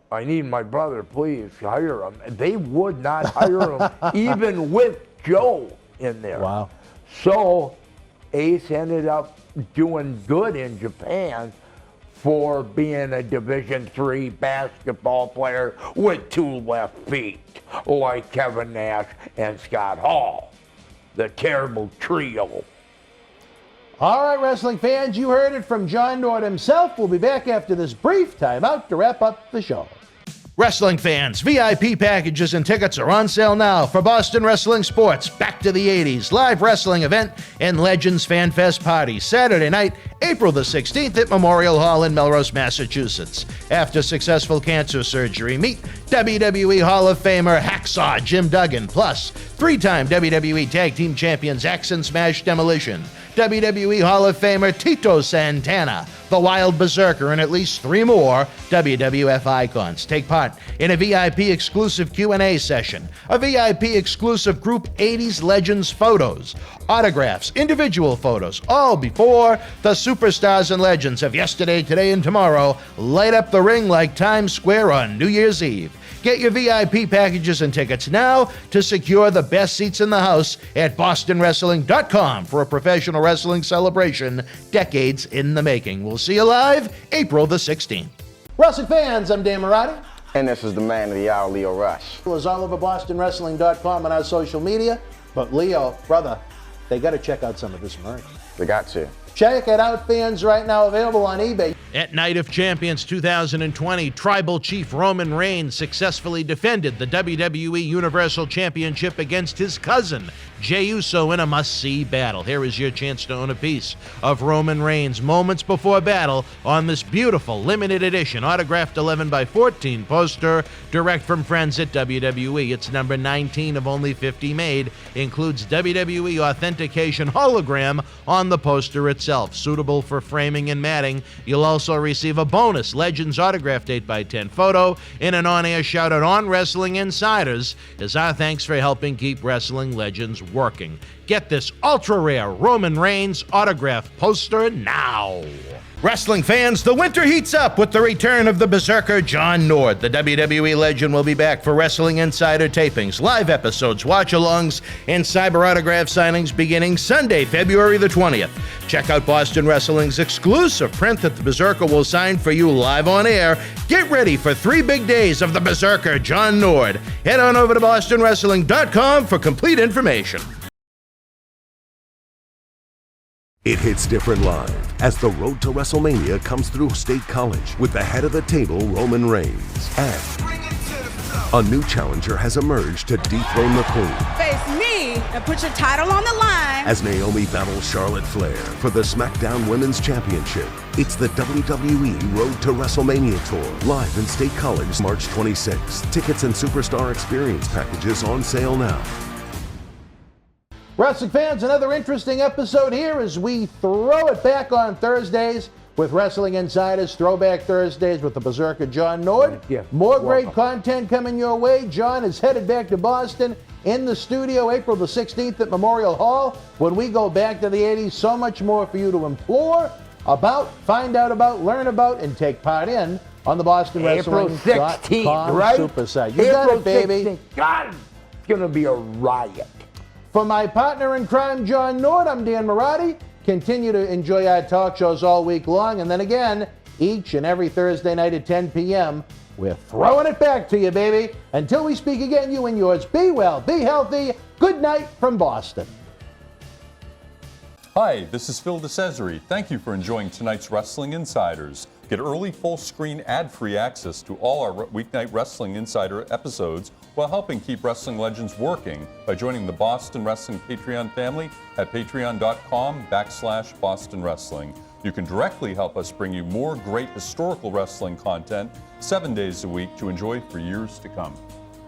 I need my brother, please hire him. And they would not hire him, even with Joe in there. Wow. So Ace ended up doing good in Japan for being a Division III basketball player with 2 left feet, like Kevin Nash and Scott Hall. The terrible trio. All right, wrestling fans, you heard it from John Nord himself. We'll be back after this brief timeout to wrap up the show. Wrestling fans, VIP packages and tickets are on sale now for Boston Wrestling Sports Back to the 80s live wrestling event and Legends Fan Fest party Saturday night, April the 16th at Memorial Hall in Melrose, Massachusetts. After successful cancer surgery, meet WWE Hall of Famer Hacksaw Jim Duggan, plus 3-time WWE Tag Team Champions X and Smash Demolition, WWE Hall of Famer Tito Santana, the Wild Berzerker, and at least 3 more WWF icons. Take part in a VIP exclusive Q&A session, a VIP exclusive Group 80s Legends photos, autographs, individual photos, all before the superstars and legends of yesterday, today, and tomorrow light up the ring like Times Square on New Year's Eve. Get your VIP packages and tickets now to secure the best seats in the house at bostonwrestling.com for a professional wrestling celebration decades in the making. We'll see you live April the 16th. Wrestling fans, I'm Dan Marotti. And this is the man of the hour, Leo Rush. It was all over bostonwrestling.com and our social media. But Leo, brother, they got to check out some of this merch. They got to. Check it out, fans, right now available on eBay. At Night of Champions 2020, Tribal Chief Roman Reigns successfully defended the WWE Universal Championship against his cousin, Jey Uso, in a must-see battle. Here is your chance to own a piece of Roman Reigns moments before battle on this beautiful limited edition autographed 11x14 poster direct from friends at WWE. It's number 19 of only 50 made. Includes WWE authentication hologram on the poster itself. Suitable for framing and matting. You'll also receive a bonus Legends autographed 8x10 photo in an on-air shout-out on Wrestling Insiders as our thanks for helping keep Wrestling Legends working. Get this ultra-rare Roman Reigns autograph poster now. Wrestling fans, the winter heats up with the return of the Berzerker John Nord. The WWE legend will be back for Wrestling Insider tapings, live episodes, watch-alongs, and cyber autograph signings beginning Sunday, February the 20th. Check out Boston Wrestling's exclusive print that the Berzerker will sign for you live on air. Get ready for 3 big days of the Berzerker John Nord. Head on over to bostonwrestling.com for complete information. It hits different live as the road to WrestleMania comes through State College with the head of the table, Roman Reigns. And a new challenger has emerged to dethrone the Queen. Face me and put your title on the line. As Naomi battles Charlotte Flair for the SmackDown Women's Championship. It's the WWE Road to WrestleMania Tour, live in State College, March 26th. Tickets and Superstar Experience packages on sale now. Wrestling fans, another interesting episode here as we throw it back on Thursdays with Wrestling Insiders, Throwback Thursdays with the Berzerker John Nord. More great content coming your way. John is headed back to Boston in the studio April the 16th at Memorial Hall. When we go back to the 80s, so much more for you to implore about, find out about, learn about, and take part in on the Boston April 16th, right? Super site. You got it, baby. 16th. God, it's going to be a riot. For my partner in crime, John Nord, I'm Dan Marotti. Continue to enjoy our talk shows all week long. And then again, each and every Thursday night at 10 p.m., we're throwing it back to you, baby. Until we speak again, you and yours, be well, be healthy. Good night from Boston. Hi, this is Phil DeCesare. Thank you for enjoying tonight's Wrestling Insiders. Get early full-screen ad-free access to all our weeknight Wrestling Insider episodes while helping keep wrestling legends working by joining the Boston Wrestling Patreon family at patreon.com/Boston Wrestling. You can directly help us bring you more great historical wrestling content 7 days a week to enjoy for years to come.